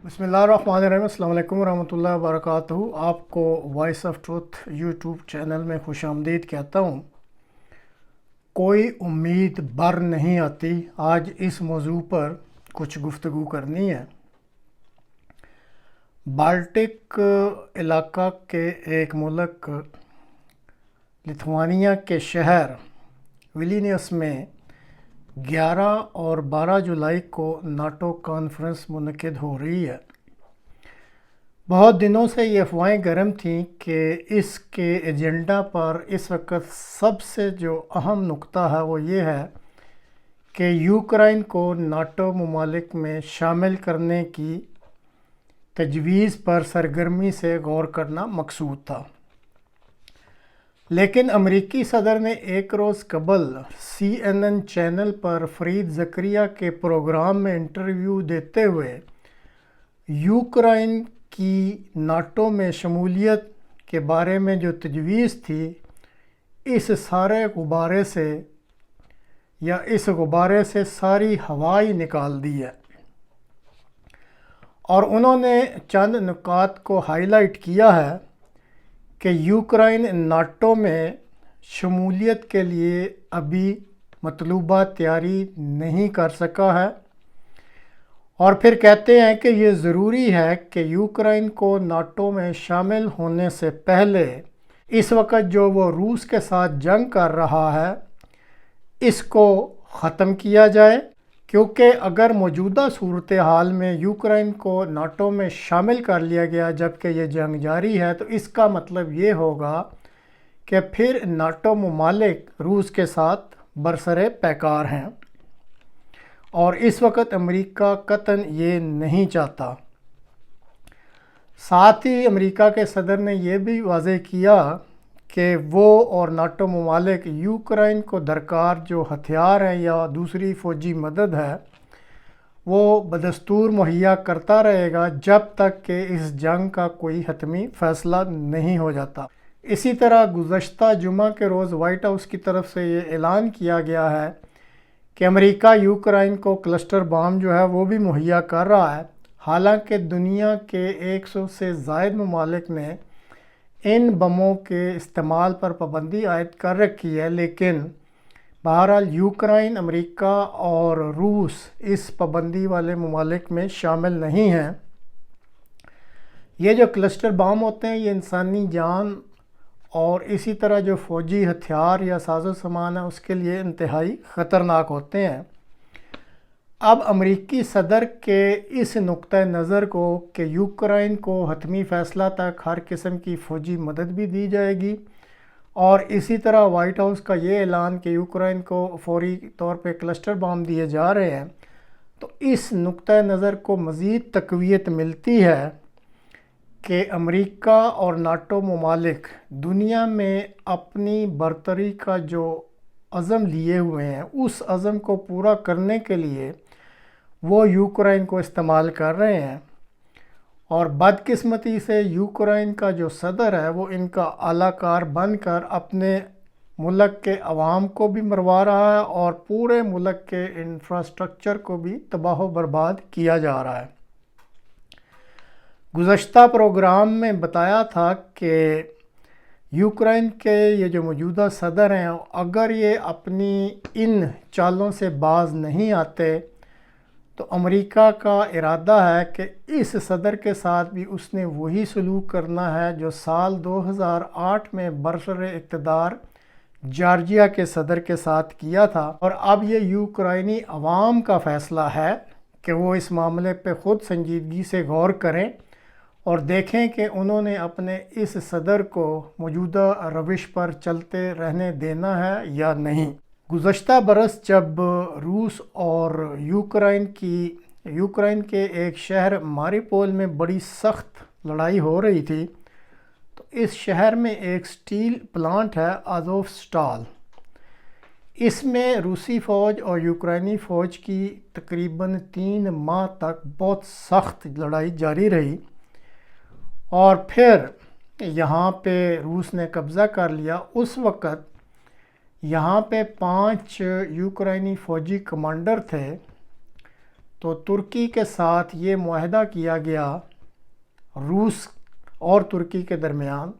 بسم اللہ الرحمن الرحیم۔ السلام علیکم ورحمۃ اللہ وبرکاتہ۔ آپ کو Voice of Truth YouTube channel میں خوش آمدید کہتا ہوں۔ کوئی امید بر نہیں آتی، آج اس موضوع پر کچھ گفتگو کرنی ہے۔ بالٹک علاقہ کے ایک ملک لتھوانیا کے شہر ویلنیوس میں 11 اور 12 جولائی کو ناٹو کانفرنس منعقد ہو رہی ہے۔ بہت دنوں سے یہ افواہیں گرم تھیں کہ اس کے ایجنڈا پر اس وقت سب سے جو اہم نقطہ ہے وہ یہ ہے کہ یوکرائن کو ناٹو ممالک میں شامل کرنے کی تجویز پر سرگرمی سے غور کرنا مقصود تھا، لیکن امریکی صدر نے ایک روز قبل CNN چینل پر فرید زکریا کے پروگرام میں انٹرویو دیتے ہوئے یوکرائن کی ناٹو میں شمولیت کے بارے میں جو تجویز تھی اس غبارے سے ساری ہوا ہی نکال دی ہے، اور انہوں نے چند نکات کو ہائی لائٹ کیا ہے کہ یوکرائن ناٹو میں شمولیت کے لیے ابھی مطلوبہ تیاری نہیں کر سکا ہے، اور پھر کہتے ہیں کہ یہ ضروری ہے کہ یوکرائن کو ناٹو میں شامل ہونے سے پہلے اس وقت جو وہ روس کے ساتھ جنگ کر رہا ہے اس کو ختم کیا جائے، کیونکہ اگر موجودہ صورتحال میں یوکرائن کو ناٹو میں شامل کر لیا گیا جبکہ یہ جنگ جاری ہے تو اس کا مطلب یہ ہوگا کہ پھر ناٹو ممالک روس کے ساتھ برسر پیکار ہیں، اور اس وقت امریکہ قطعاً یہ نہیں چاہتا۔ ساتھ ہی امریکہ کے صدر نے یہ بھی واضح کیا کہ وہ اور ناٹو ممالک یوکرائن کو درکار جو ہتھیار ہیں یا دوسری فوجی مدد ہے وہ بدستور مہیا کرتا رہے گا جب تک کہ اس جنگ کا کوئی حتمی فیصلہ نہیں ہو جاتا۔ اسی طرح گزشتہ جمعہ کے روز وائٹ ہاؤس کی طرف سے یہ اعلان کیا گیا ہے کہ امریکہ یوکرائن کو کلسٹر بام جو ہے وہ بھی مہیا کر رہا ہے، حالانکہ دنیا کے 100 سے زائد ممالک نے ان بموں کے استعمال پر پابندی عائد کر رکھی ہے، لیکن بہرحال یوکرائن، امریکہ اور روس اس پابندی والے ممالک میں شامل نہیں ہیں۔ یہ جو کلسٹر بام ہوتے ہیں یہ انسانی جان اور اسی طرح جو فوجی ہتھیار یا ساز و سامان ہے اس کے لیے انتہائی خطرناک ہوتے ہیں۔ اب امریکی صدر کے اس نقطہ نظر کو کہ یوکرائن کو حتمی فیصلہ تک ہر قسم کی فوجی مدد بھی دی جائے گی، اور اسی طرح وائٹ ہاؤس کا یہ اعلان کہ یوکرائن کو فوری طور پہ کلسٹر بام دیے جا رہے ہیں، تو اس نقطہ نظر کو مزید تقویت ملتی ہے کہ امریکہ اور ناٹو ممالک دنیا میں اپنی برتری کا جو عزم لیے ہوئے ہیں اس عزم کو پورا کرنے کے لیے وہ یوکرائن کو استعمال کر رہے ہیں، اور بدقسمتی سے یوکرائن کا جو صدر ہے وہ ان کا اعلیٰ کار بن کر اپنے ملک کے عوام کو بھی مروا رہا ہے اور پورے ملک کے انفراسٹرکچر کو بھی تباہ و برباد کیا جا رہا ہے۔ گزشتہ پروگرام میں بتایا تھا کہ یوکرائن کے یہ جو موجودہ صدر ہیں اگر یہ اپنی ان چالوں سے باز نہیں آتے تو امریکہ کا ارادہ ہے کہ اس صدر کے ساتھ بھی اس نے وہی سلوک کرنا ہے جو سال 2008 میں برسر اقتدار جارجیا کے صدر کے ساتھ کیا تھا، اور اب یہ یوکرائنی عوام کا فیصلہ ہے کہ وہ اس معاملے پہ خود سنجیدگی سے غور کریں اور دیکھیں کہ انہوں نے اپنے اس صدر کو موجودہ روش پر چلتے رہنے دینا ہے یا نہیں۔ گزشتہ برس جب روس اور یوکرائن کے ایک شہر ماریپول میں بڑی سخت لڑائی ہو رہی تھی تو اس شہر میں ایک سٹیل پلانٹ ہے آزوفسٹال، اس میں روسی فوج اور یوکرائنی فوج کی تقریباً 3 ماہ تک بہت سخت لڑائی جاری رہی، اور پھر یہاں پہ روس نے قبضہ کر لیا۔ اس وقت یہاں پہ 5 یوکرائنی فوجی کمانڈر تھے تو ترکی کے ساتھ یہ معاہدہ کیا گیا روس اور ترکی کے درمیان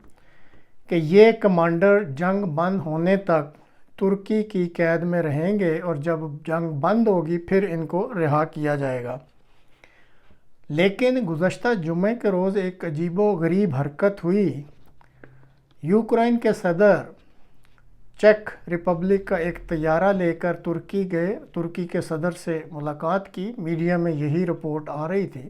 کہ یہ کمانڈر جنگ بند ہونے تک ترکی کی قید میں رہیں گے اور جب جنگ بند ہوگی پھر ان کو رہا کیا جائے گا۔ لیکن گزشتہ جمعے کے روز ایک عجیب و غریب حرکت ہوئی۔ یوکرائن کے صدر چیک ریپبلک کا ایک طیارہ لے کر ترکی گئے، ترکی کے صدر سے ملاقات کی، میڈیا میں یہی رپورٹ آ رہی تھی۔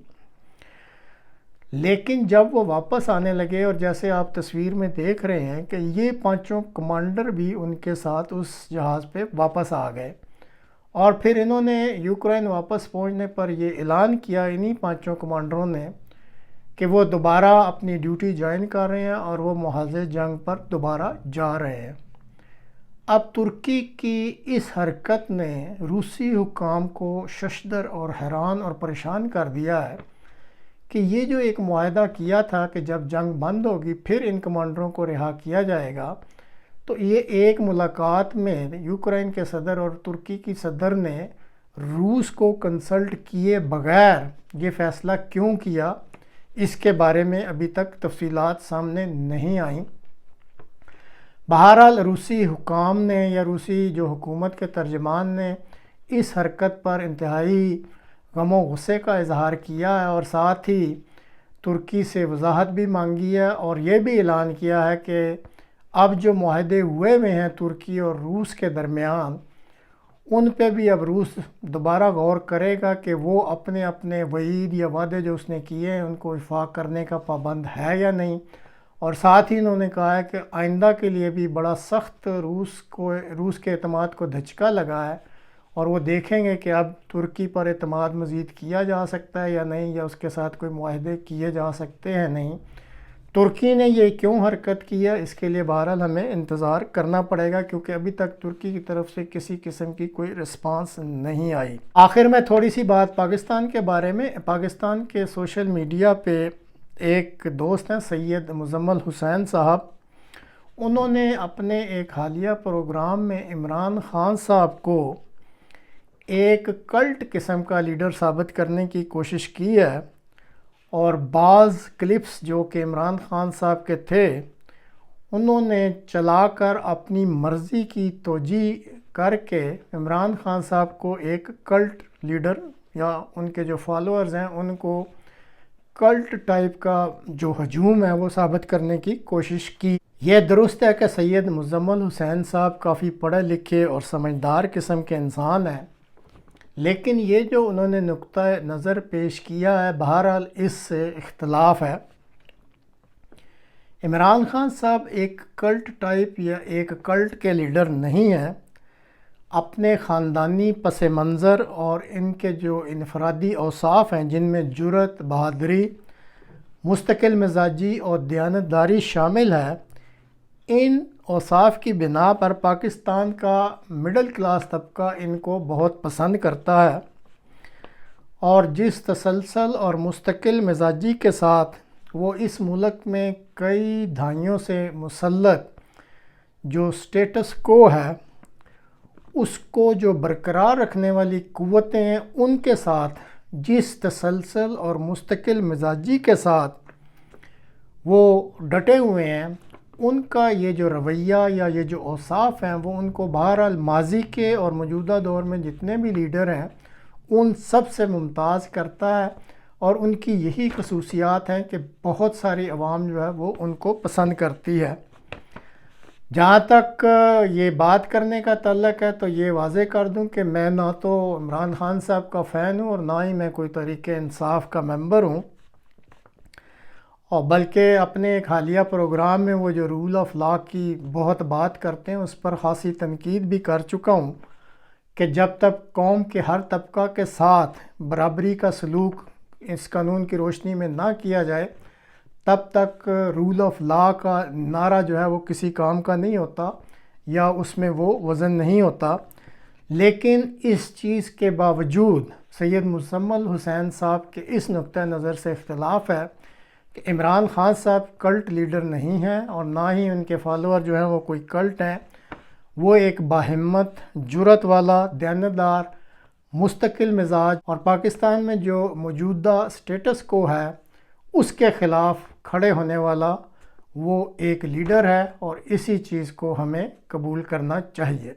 لیکن جب وہ واپس آنے لگے اور جیسے آپ تصویر میں دیکھ رہے ہیں کہ یہ پانچوں کمانڈر بھی ان کے ساتھ اس جہاز پہ واپس آ گئے، اور پھر انہوں نے یوکرائن واپس پہنچنے پر یہ اعلان کیا انہی پانچوں کمانڈروں نے کہ وہ دوبارہ اپنی ڈیوٹی جوائن کر رہے ہیں اور وہ محاذ جنگ پر دوبارہ جا رہے ہیں۔ اب ترکی کی اس حرکت نے روسی حکام کو ششدر اور حیران اور پریشان کر دیا ہے کہ یہ جو ایک معاہدہ کیا تھا کہ جب جنگ بند ہوگی پھر ان کمانڈروں کو رہا کیا جائے گا، تو یہ ایک ملاقات میں یوکرائن کے صدر اور ترکی کی صدر نے روس کو کنسلٹ کیے بغیر یہ فیصلہ کیوں کیا، اس کے بارے میں ابھی تک تفصیلات سامنے نہیں آئیں۔ بہرحال روسی حکام نے یا روسی جو حکومت کے ترجمان نے اس حرکت پر انتہائی غم و غصے کا اظہار کیا ہے، اور ساتھ ہی ترکی سے وضاحت بھی مانگی ہے اور یہ بھی اعلان کیا ہے کہ اب جو معاہدے ہوئے ہیں ترکی اور روس کے درمیان، ان پہ بھی اب روس دوبارہ غور کرے گا کہ وہ اپنے اپنے وعید یا وعدے جو اس نے کیے ہیں ان کو وفاق کرنے کا پابند ہے یا نہیں۔ اور ساتھ ہی انہوں نے کہا ہے کہ آئندہ کے لیے بھی بڑا سخت روس کے اعتماد کو دھچکا لگا ہے، اور وہ دیکھیں گے کہ اب ترکی پر اعتماد مزید کیا جا سکتا ہے یا نہیں، یا اس کے ساتھ کوئی معاہدے کیے جا سکتے ہیں نہیں۔ ترکی نے یہ کیوں حرکت کی ہے، اس کے لیے بہرحال ہمیں انتظار کرنا پڑے گا، کیونکہ ابھی تک ترکی کی طرف سے کسی قسم کی کوئی رسپانس نہیں آئی۔ آخر میں تھوڑی سی بات پاکستان کے بارے میں۔ پاکستان کے سوشل میڈیا پہ ایک دوست ہیں سید مزمل حسین صاحب، انہوں نے اپنے ایک حالیہ پروگرام میں عمران خان صاحب کو ایک کلٹ قسم کا لیڈر ثابت کرنے کی کوشش کی ہے، اور بعض کلپس جو کہ عمران خان صاحب کے تھے انہوں نے چلا کر اپنی مرضی کی توجیہ کر کے عمران خان صاحب کو ایک کلٹ لیڈر یا ان کے جو فالوورز ہیں ان کو کلٹ ٹائپ کا جو ہجوم ہے وہ ثابت کرنے کی کوشش کی۔ یہ درست ہے کہ سید مزمل حسین صاحب کافی پڑھے لکھے اور سمجھدار قسم کے انسان ہیں، لیکن یہ جو انہوں نے نقطہ نظر پیش کیا ہے بہرحال اس سے اختلاف ہے۔ عمران خان صاحب ایک کلٹ ٹائپ یا ایک کلٹ کے لیڈر نہیں ہیں۔ اپنے خاندانی پس منظر اور ان کے جو انفرادی اوصاف ہیں جن میں جرأت، بہادری، مستقل مزاجی اور دیانتداری شامل ہے، ان اوصاف کی بنا پر پاکستان کا مڈل کلاس طبقہ ان کو بہت پسند کرتا ہے، اور جس تسلسل اور مستقل مزاجی کے ساتھ وہ اس ملک میں کئی دہائیوں سے مسلط جو سٹیٹس کو ہے اس کو جو برقرار رکھنے والی قوتیں ہیں ان کے ساتھ جس تسلسل اور مستقل مزاجی کے ساتھ وہ ڈٹے ہوئے ہیں، ان کا یہ جو رویہ یا یہ جو اوصاف ہیں وہ ان کو بہرحال ماضی کے اور موجودہ دور میں جتنے بھی لیڈر ہیں ان سب سے ممتاز کرتا ہے، اور ان کی یہی خصوصیات ہیں کہ بہت ساری عوام جو ہے وہ ان کو پسند کرتی ہے۔ جہاں تک یہ بات کرنے کا تعلق ہے تو یہ واضح کر دوں کہ میں نہ تو عمران خان صاحب کا فین ہوں اور نہ ہی میں کوئی تحریک انصاف کا ممبر ہوں، اور بلکہ اپنے ایک حالیہ پروگرام میں وہ جو رول آف لا کی بہت بات کرتے ہیں اس پر خاصی تنقید بھی کر چکا ہوں کہ جب تک قوم کے ہر طبقہ کے ساتھ برابری کا سلوک اس قانون کی روشنی میں نہ کیا جائے تب تک رول آف لا کا نعرہ جو ہے وہ کسی کام کا نہیں ہوتا یا اس میں وہ وزن نہیں ہوتا۔ لیکن اس چیز کے باوجود سید مزمل حسین صاحب کے اس نقطہ نظر سے اختلاف ہے کہ عمران خان صاحب کلٹ لیڈر نہیں ہیں اور نہ ہی ان کے فالوور جو ہیں وہ کوئی کلٹ ہیں۔ وہ ایک باہمت، جرأت والا، دیانتدار، مستقل مزاج اور پاکستان میں جو موجودہ سٹیٹس کو ہے اس کے خلاف کھڑے ہونے والا وہ ایک لیڈر ہے، اور اسی چیز کو ہمیں قبول کرنا چاہیے۔